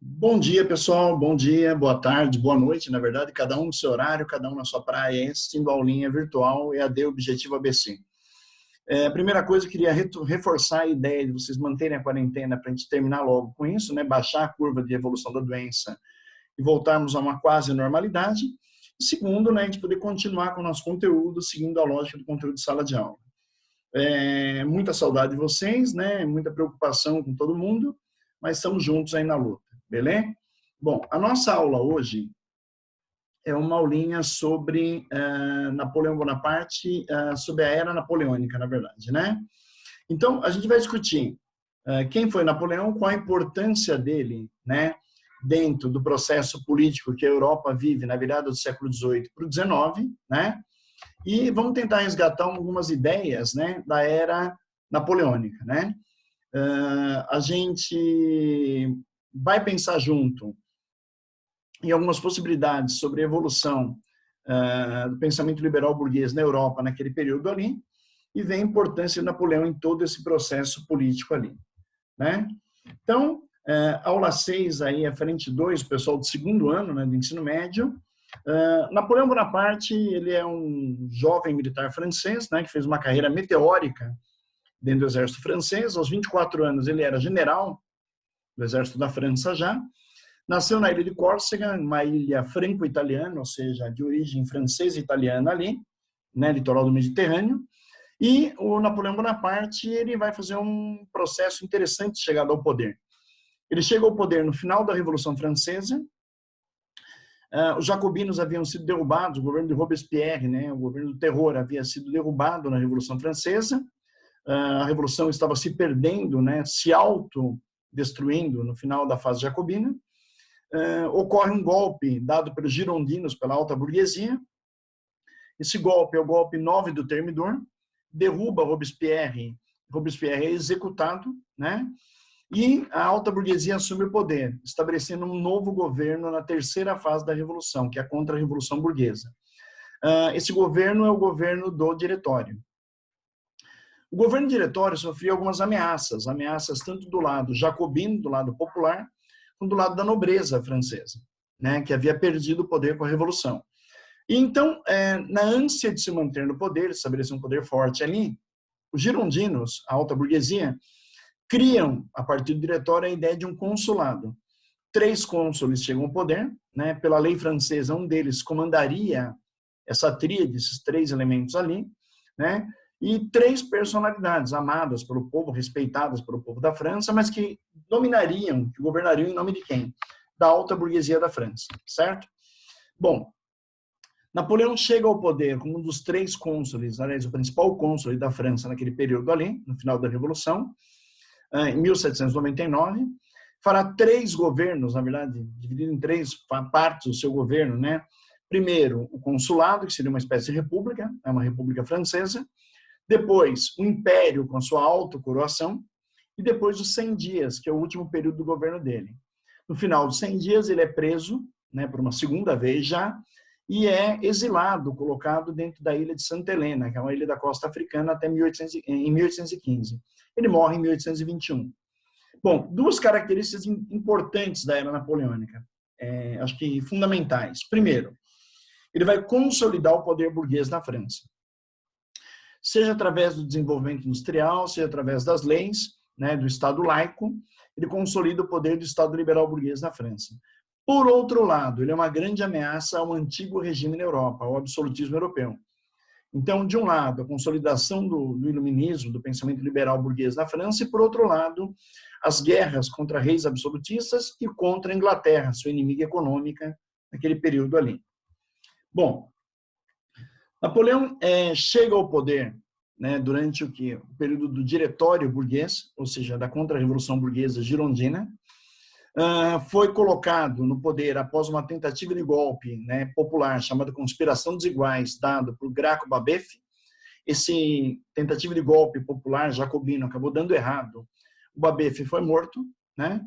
Bom dia, pessoal. Bom dia, boa tarde, boa noite. Na verdade, cada um no seu horário, cada um na sua praia. Assistindo a aulinha virtual EAD Objetivo ABC. A primeira coisa, eu queria reforçar a ideia de vocês manterem a quarentena para a gente terminar logo com isso, né? Baixar a curva de evolução da doença e voltarmos a uma quase normalidade. E segundo, né, a gente poder continuar com o nosso conteúdo, seguindo a lógica do conteúdo de sala de aula. Muita saudade de vocês, né? Muita preocupação com todo mundo, mas estamos juntos aí na luta, beleza? Bom, a nossa aula hoje é uma aulinha sobre Napoleão Bonaparte, sobre a era napoleônica, na verdade, né? Então, a gente vai discutir quem foi Napoleão, qual a importância dele, né, dentro do processo político que a Europa vive na virada do século XVIII para o XIX, né? E vamos tentar resgatar algumas ideias, né, da era napoleônica, né? A gente vai pensar junto em algumas possibilidades sobre a evolução do pensamento liberal burguês na Europa naquele período ali, e vem a importância de Napoleão em todo esse processo político ali, né? Então, aula 6 aí, a frente 2, pessoal do segundo ano, né, do ensino médio. Napoleão Bonaparte, ele é um jovem militar francês, né, que fez uma carreira meteórica dentro do exército francês. Aos 24 anos, ele era general do exército da França já. Nasceu na ilha de Córcega, uma ilha franco-italiana, ou seja, de origem francesa e italiana ali, né, litoral do Mediterrâneo. E o Napoleão Bonaparte, ele vai fazer um processo interessante de chegada ao poder. Ele chega ao poder no final da Revolução Francesa. Os jacobinos haviam sido derrubados, o governo de Robespierre, né, o governo do terror, havia sido derrubado na Revolução Francesa. A Revolução estava se perdendo, né, se autodestruindo no final da fase jacobina. Ocorre um golpe dado pelos girondinos, pela alta burguesia. Esse golpe é o golpe 9 do Thermidor, derruba Robespierre, Robespierre é executado, né? E a alta burguesia assume o poder, estabelecendo um novo governo na terceira fase da Revolução, que é a contra-revolução burguesa. Esse governo é o governo do Diretório. O governo diretório sofria algumas ameaças tanto do lado jacobino, do lado popular, quanto do lado da nobreza francesa, né, que havia perdido o poder com a Revolução. E então, na ânsia de se manter no poder, estabelecer um poder forte ali, os girondinos, a alta burguesia, criam, a partir do diretório, a ideia de um consulado. 3 cônsules chegam ao poder, né, pela lei francesa, um deles comandaria essa tríade, esses 3 elementos ali, né, e 3 personalidades amadas pelo povo, respeitadas pelo povo da França, mas que dominariam, que governariam em nome de quem? Da alta burguesia da França, certo? Bom, Napoleão chega ao poder como um dos 3 cônsules, aliás, o principal cônsul da França naquele período ali, no final da Revolução, em 1799, fará 3 governos, na verdade, dividido em 3 partes do seu governo, né? Primeiro, o consulado, que seria uma espécie de república, é uma república francesa. Depois, o império com a sua autocoroação. E depois, os 100 dias, que é o último período do governo dele. No final dos 100 dias, ele é preso, né, por uma segunda vez já, e é exilado, colocado dentro da ilha de Santa Helena, que é uma ilha da costa africana, até em 1815. Ele morre em 1821. Bom, 2 características importantes da era napoleônica, acho que fundamentais. Primeiro, ele vai consolidar o poder burguês na França. Seja através do desenvolvimento industrial, seja através das leis, né, do Estado laico, ele consolida o poder do Estado liberal burguês na França. Por outro lado, ele é uma grande ameaça ao antigo regime na Europa, ao absolutismo europeu. Então, de um lado, a consolidação do iluminismo, do pensamento liberal burguês na França, e, por outro lado, as guerras contra reis absolutistas e contra a Inglaterra, sua inimiga econômica, naquele período ali. Bom, Napoleão chega ao poder, né, durante o período do diretório burguês, ou seja, da contra-revolução burguesa girondina. Foi colocado no poder após uma tentativa de golpe, né, popular chamada Conspiração dos Iguais, dado por Graco Babeuf. Esse tentativa de golpe popular jacobino acabou dando errado. O Babeuf foi morto, né?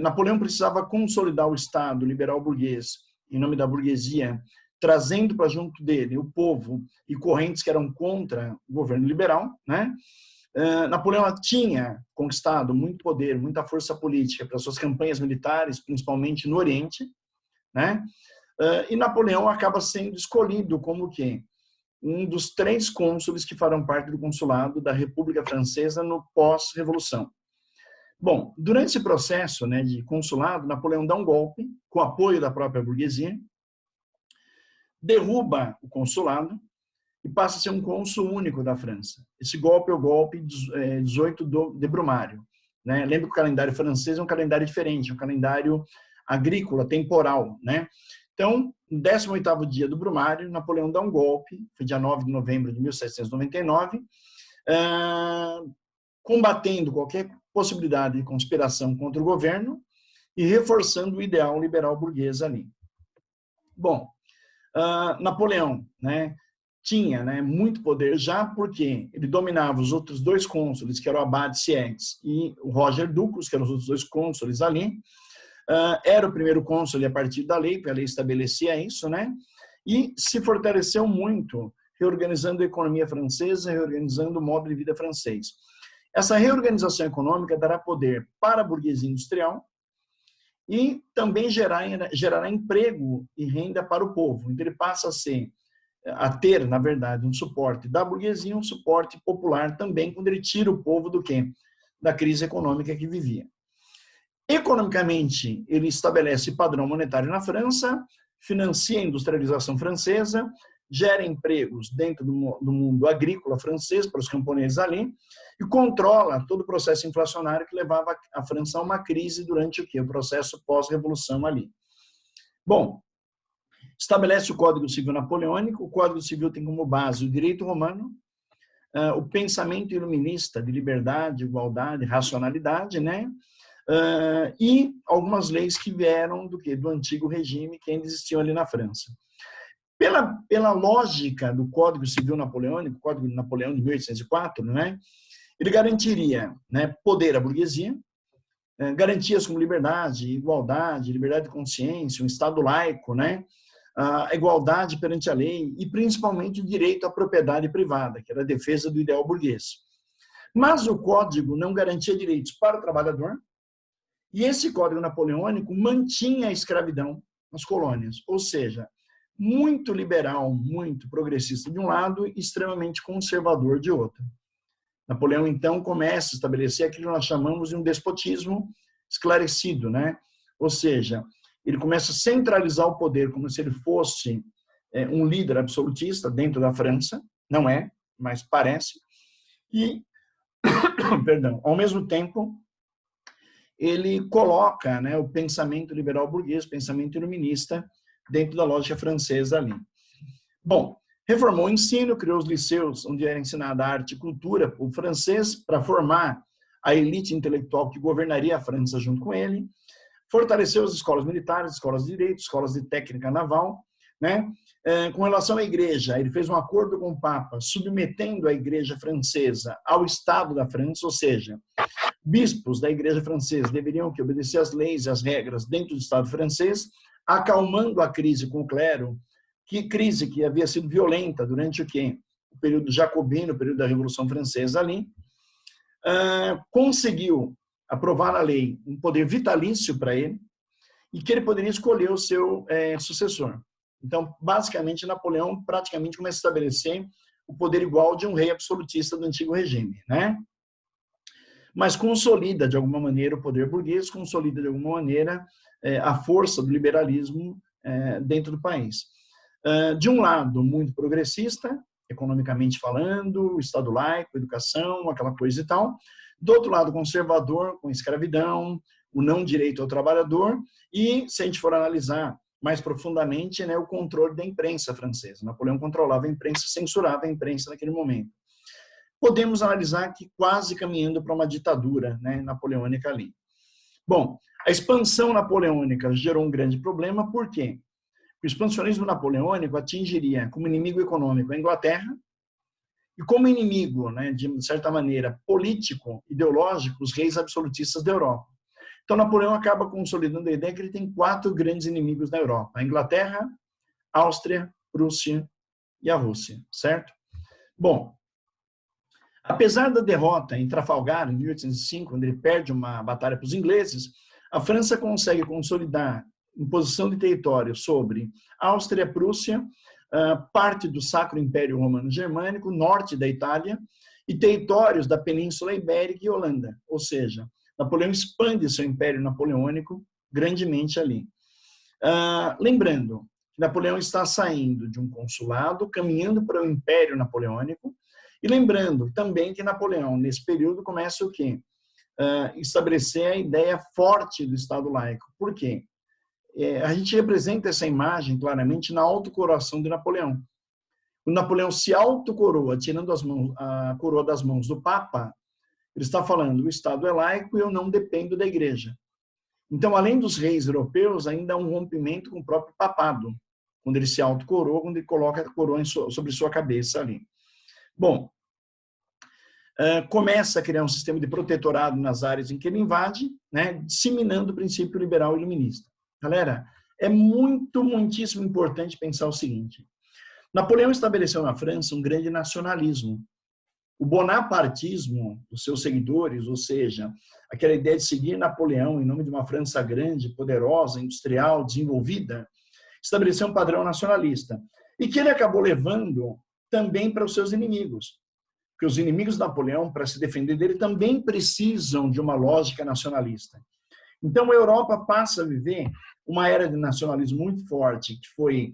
Napoleão precisava consolidar o Estado liberal burguês em nome da burguesia, trazendo para junto dele o povo e correntes que eram contra o governo liberal, né? Napoleão tinha conquistado muito poder, muita força política para suas campanhas militares, principalmente no Oriente, né? E Napoleão acaba sendo escolhido como quem? Um dos 3 cônsules que farão parte do consulado da República Francesa no pós-revolução. Bom, durante esse processo, né, de consulado, Napoleão dá um golpe, com apoio da própria burguesia, derruba o consulado e passa a ser um cônsul único da França. Esse golpe é o golpe 18 de Brumário, né? Lembra que o calendário francês é um calendário diferente, é um calendário agrícola, temporal, né? Então, no 18º dia do Brumário, Napoleão dá um golpe, foi dia 9 de novembro de 1799, combatendo qualquer possibilidade de conspiração contra o governo e reforçando o ideal liberal burguês ali. Bom, Napoleão, né, tinha, né, muito poder já porque ele dominava os outros 2 cônsules, que eram o Abade Sieyès e o Roger Ducos, que eram os outros 2 cônsules ali. Era o primeiro cônsul a partir da lei, porque a lei estabelecia isso, né? E se fortaleceu muito, reorganizando a economia francesa, reorganizando o modo de vida francês. Essa reorganização econômica dará poder para a burguesia industrial e também gerará emprego e renda para o povo. Então, ele passa a ter, na verdade, um suporte da burguesia, um suporte popular também, quando ele tira o povo do quê? Da crise econômica que vivia. Economicamente, ele estabelece padrão monetário na França, financia a industrialização francesa, gera empregos dentro do mundo agrícola francês, para os camponeses ali, e controla todo o processo inflacionário que levava a França a uma crise durante o quê? O processo pós-revolução ali. Bom, estabelece o Código Civil Napoleônico. O Código Civil tem como base o direito romano, o pensamento iluminista de liberdade, igualdade, racionalidade, né? E algumas leis que vieram do quê? Do antigo regime que ainda existiam ali na França. Pela lógica do Código Civil Napoleônico, o Código de Napoleão de 1804, né? Ele garantiria, né, poder à burguesia, garantias como liberdade, igualdade, liberdade de consciência, um Estado laico, né? A igualdade perante a lei e, principalmente, o direito à propriedade privada, que era a defesa do ideal burguês. Mas o Código não garantia direitos para o trabalhador e esse Código Napoleônico mantinha a escravidão nas colônias, ou seja, muito liberal, muito progressista de um lado e extremamente conservador de outro. Napoleão, então, começa a estabelecer aquilo que nós chamamos de um despotismo esclarecido, né? Ou seja, ele começa a centralizar o poder como se ele fosse um líder absolutista dentro da França, não é, mas parece, e, perdão, ao mesmo tempo, ele coloca, né, o pensamento liberal burguês, pensamento iluminista, dentro da lógica francesa ali. Bom, reformou o ensino, criou os liceus, onde era ensinada arte e cultura, o francês, para formar a elite intelectual que governaria a França junto com ele, fortaleceu as escolas militares, escolas de direito, escolas de técnica naval, né? Com relação à igreja, ele fez um acordo com o Papa, submetendo a igreja francesa ao Estado da França, ou seja, bispos da igreja francesa deveriam obedecer às leis e às regras dentro do Estado francês, acalmando a crise com o clero, crise que havia sido violenta durante o quê? O período jacobino, o período da Revolução Francesa ali, conseguiu aprovar a lei um poder vitalício para ele e que ele poderia escolher o seu sucessor. Então, basicamente, Napoleão praticamente começa a estabelecer o poder igual de um rei absolutista do antigo regime, né? Mas consolida, de alguma maneira, o poder burguês, consolida, de alguma maneira, a força do liberalismo dentro do país. De um lado, muito progressista, economicamente falando, Estado laico, educação, aquela coisa e tal. Do outro lado, conservador, com escravidão, o não direito ao trabalhador e, se a gente for analisar mais profundamente, né, o controle da imprensa francesa. Napoleão controlava a imprensa, censurava a imprensa naquele momento. Podemos analisar que quase caminhando para uma ditadura, né, napoleônica ali. Bom, a expansão napoleônica gerou um grande problema, por quê? O expansionismo napoleônico atingiria como inimigo econômico a Inglaterra e como inimigo, né, de certa maneira, político, ideológico, os reis absolutistas da Europa. Então, Napoleão acaba consolidando a ideia que ele tem 4 grandes inimigos na Europa: a Inglaterra, a Áustria, a Prússia e a Rússia, certo? Bom, Apesar da derrota em Trafalgar, em 1805, quando ele perde uma batalha para os ingleses, a França consegue consolidar imposição de território sobre Áustria, Prússia, parte do Sacro Império Romano Germânico, norte da Itália, e territórios da Península Ibérica e Holanda. Ou seja, Napoleão expande seu Império Napoleônico grandemente ali. Lembrando que Napoleão está saindo de um consulado, caminhando para o Império Napoleônico, e lembrando também que Napoleão, nesse período, começa o quê? Estabelecer a ideia forte do Estado laico. Por quê? A gente representa essa imagem claramente na autocoroação de Napoleão. O Napoleão se autocoroa, tirando a coroa das mãos do Papa, ele está falando, o Estado é laico e eu não dependo da Igreja. Então, além dos reis europeus, ainda há um rompimento com o próprio papado, quando ele se autocoroa, quando ele coloca a coroa sobre sua cabeça ali. Bom, começa a criar um sistema de protetorado nas áreas em que ele invade, né, disseminando o princípio liberal e iluminista. Galera, é muitíssimo importante pensar o seguinte. Napoleão estabeleceu na França um grande nacionalismo. O bonapartismo dos seus seguidores, ou seja, aquela ideia de seguir Napoleão em nome de uma França grande, poderosa, industrial, desenvolvida, estabeleceu um padrão nacionalista. E que ele acabou levando também para os seus inimigos. Porque os inimigos de Napoleão, para se defender dele, também precisam de uma lógica nacionalista. Então, a Europa passa a viver uma era de nacionalismo muito forte, que foi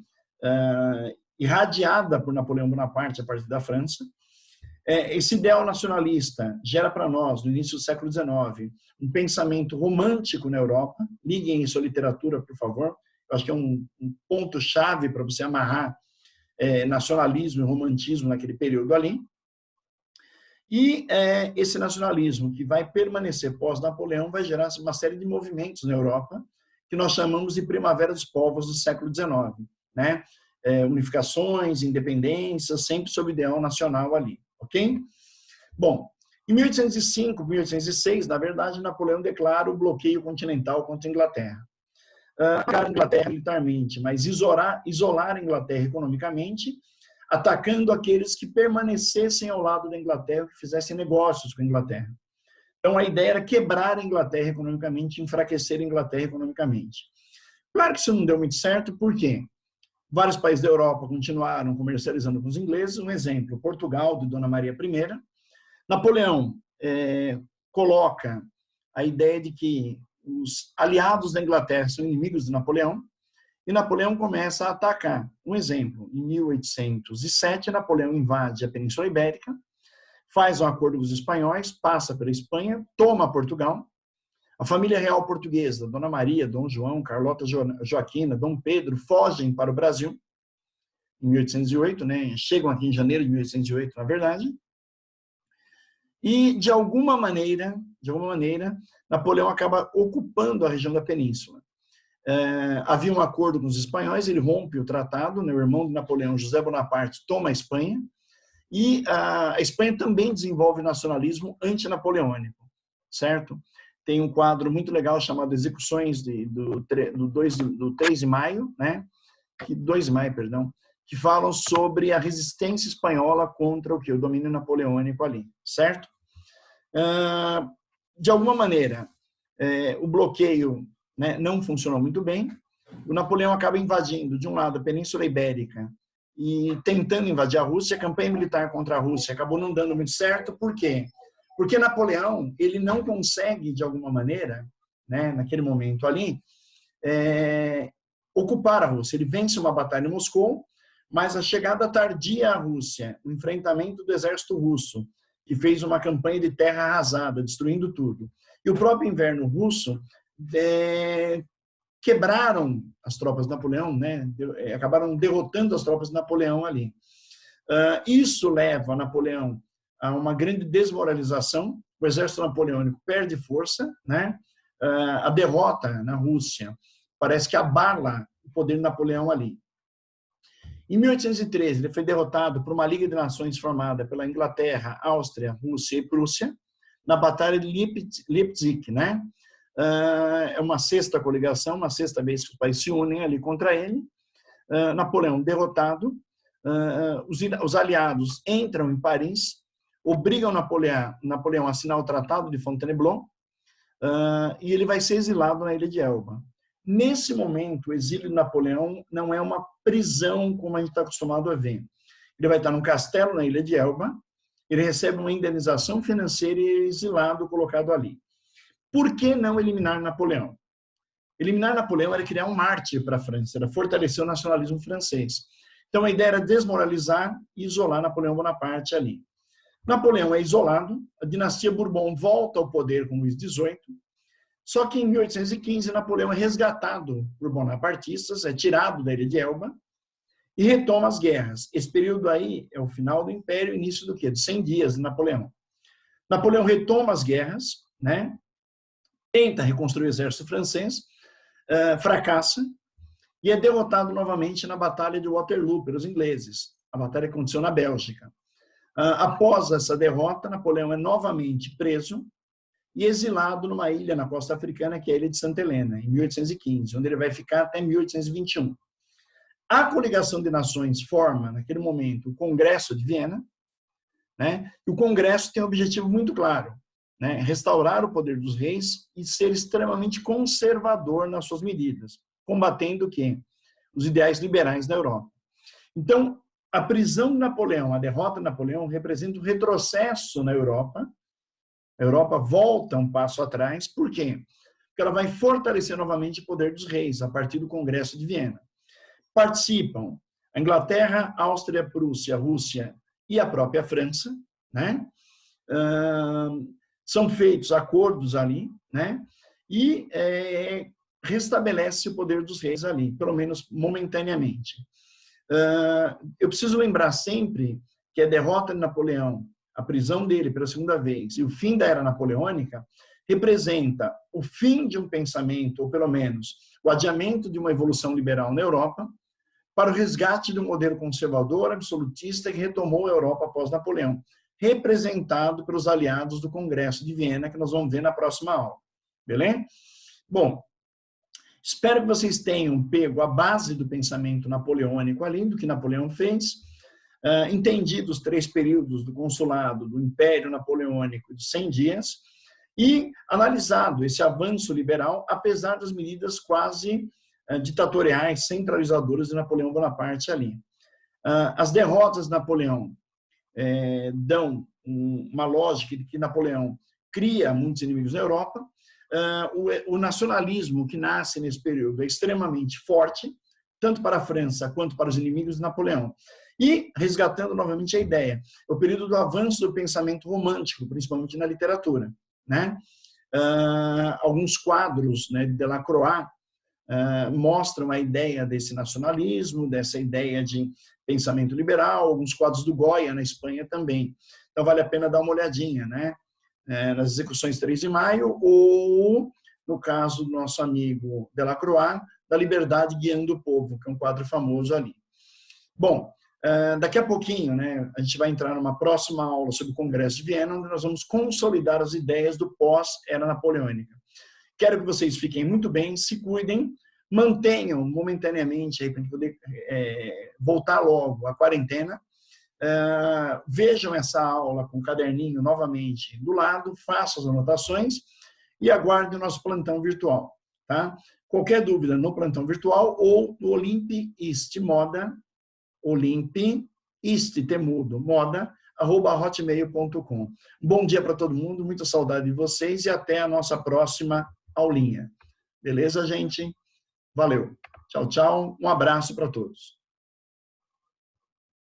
irradiada por Napoleão Bonaparte a partir da França. Esse ideal nacionalista gera para nós, no início do século XIX, um pensamento romântico na Europa. Liguem isso à literatura, por favor. Eu acho que é um ponto-chave para você amarrar nacionalismo e romantismo naquele período ali. E esse nacionalismo que vai permanecer pós-Napoleão vai gerar uma série de movimentos na Europa que nós chamamos de primavera dos povos do século XIX, né? Unificações, independências, sempre sob ideal nacional ali, ok? Bom, em 1805, 1806, na verdade, Napoleão declara o bloqueio continental contra a Inglaterra. A Inglaterra militarmente, mas isolar a Inglaterra economicamente, atacando aqueles que permanecessem ao lado da Inglaterra, que fizessem negócios com a Inglaterra. Então, a ideia era quebrar a Inglaterra economicamente, enfraquecer a Inglaterra economicamente. Claro que isso não deu muito certo, por quê? Vários países da Europa continuaram comercializando com os ingleses. Um exemplo, Portugal, de Dona Maria I. Napoleão coloca a ideia de que os aliados da Inglaterra são inimigos de Napoleão, e Napoleão começa a atacar. Um exemplo, em 1807, Napoleão invade a Península Ibérica, faz um acordo com os espanhóis, passa pela Espanha, toma Portugal. A família real portuguesa, Dona Maria, Dom João, Carlota Joaquina, Dom Pedro, fogem para o Brasil em 1808, né? Chegam aqui em janeiro de 1808, na verdade. E, de alguma maneira, Napoleão acaba ocupando a região da península. Havia um acordo com os espanhóis, ele rompe o tratado, né? O irmão de Napoleão, José Bonaparte, toma a Espanha, e a Espanha também desenvolve nacionalismo antinapoleônico, certo? Tem um quadro muito legal chamado Execuções do 3 de maio, né? 2 de maio, perdão, que falam sobre a resistência espanhola contra o domínio napoleônico ali, certo? De alguma maneira, o bloqueio, né, não funcionou muito bem. O Napoleão acaba invadindo, de um lado, a Península Ibérica e tentando invadir a Rússia. A campanha militar contra a Rússia acabou não dando muito certo. Por quê? Porque Napoleão, ele não consegue, de alguma maneira, né, naquele momento ali, ocupar a Rússia. Ele vence uma batalha em Moscou, mas a chegada tardia à Rússia, o enfrentamento do exército russo, que fez uma campanha de terra arrasada, destruindo tudo, e o próprio inverno russo, quebraram as tropas de Napoleão, né? Acabaram derrotando as tropas de Napoleão ali. Isso leva Napoleão a uma grande desmoralização. O exército napoleônico perde força, né? A derrota na Rússia parece que abala o poder de Napoleão ali. Em 1813, ele foi derrotado por uma Liga de Nações formada pela Inglaterra, Áustria, Rússia e Prússia, na Batalha de Leipzig, né? É uma sexta coligação, uma sexta vez que os países se unem ali contra ele. Napoleão derrotado, os aliados entram em Paris, obrigam Napoleão a assinar o Tratado de Fontainebleau, e ele vai ser exilado na ilha de Elba. Nesse momento, o exílio de Napoleão não é uma prisão como a gente está acostumado a ver. Ele vai estar num castelo na ilha de Elba, ele recebe uma indenização financeira e é exilado, colocado ali. Por que não eliminar Napoleão? Eliminar Napoleão era criar um mártir para a França, era fortalecer o nacionalismo francês. Então, a ideia era desmoralizar e isolar Napoleão Bonaparte ali. Napoleão é isolado, a dinastia Bourbon volta ao poder com Luís XVIII, só que em 1815 Napoleão é resgatado por bonapartistas, é tirado da ilha de Elba e retoma as guerras. Esse período aí é o final do Império, início do quê? Dos 100 dias de Napoleão. Napoleão retoma as guerras, né? Tenta reconstruir o exército francês, fracassa e é derrotado novamente na Batalha de Waterloo pelos ingleses. A batalha aconteceu na Bélgica. Após essa derrota, Napoleão é novamente preso e exilado numa ilha na costa africana, que é a ilha de Santa Helena, em 1815, onde ele vai ficar até 1821. A coligação de nações forma, naquele momento, o Congresso de Viena, né? E o Congresso tem um objetivo muito claro, né? Restaurar o poder dos reis e ser extremamente conservador nas suas medidas, combatendo o quê? Os ideais liberais da Europa. Então, a prisão de Napoleão, a derrota de Napoleão, representa um retrocesso na Europa. A Europa volta um passo atrás. Por quê? Porque ela vai fortalecer novamente o poder dos reis, a partir do Congresso de Viena. Participam a Inglaterra, Áustria, Prússia, Rússia e a própria França, né? São feitos acordos ali, né? E restabelece o poder dos reis ali, pelo menos momentaneamente. Eu preciso lembrar sempre que a derrota de Napoleão, a prisão dele pela segunda vez e o fim da era napoleônica representa o fim de um pensamento, ou pelo menos o adiamento de uma evolução liberal na Europa, para o resgate de um modelo conservador, absolutista, que retomou a Europa após Napoleão, representado pelos aliados do Congresso de Viena, que nós vamos ver na próxima aula. Beleza? Bom, espero que vocês tenham pego a base do pensamento napoleônico ali, do que Napoleão fez, entendido os 3 períodos do consulado, do Império Napoleônico e dos 100 dias, e analisado esse avanço liberal, apesar das medidas quase ditatoriais, centralizadoras de Napoleão Bonaparte ali. As derrotas de Napoleão dão uma lógica de que Napoleão cria muitos inimigos na Europa. O nacionalismo que nasce nesse período é extremamente forte, tanto para a França quanto para os inimigos de Napoleão. E, resgatando novamente a ideia, é o período do avanço do pensamento romântico, principalmente na literatura, né? Alguns quadros, né, de Delacroix mostram a ideia desse nacionalismo, dessa ideia de pensamento liberal, alguns quadros do Goya na Espanha também. Então, vale a pena dar uma olhadinha, né? Nas execuções 3 de maio, ou, no caso do nosso amigo Delacroix, da Liberdade Guiando o Povo, que é um quadro famoso ali. Bom, daqui a pouquinho, né, a gente vai entrar numa próxima aula sobre o Congresso de Viena, onde nós vamos consolidar as ideias do pós-era napoleônica. Quero que vocês fiquem muito bem, se cuidem, mantenham momentaneamente, para a gente poder voltar logo à quarentena, vejam essa aula com o caderninho novamente do lado, façam as anotações e aguardem o nosso plantão virtual. Tá? Qualquer dúvida no plantão virtual ou no Olimp.ist Moda, Olimp.ist Temudo, moda, @hotmail.com. Bom dia para todo mundo, muita saudade de vocês e até a nossa próxima aulinha. Beleza, gente? Valeu. Tchau, tchau. Um abraço para todos.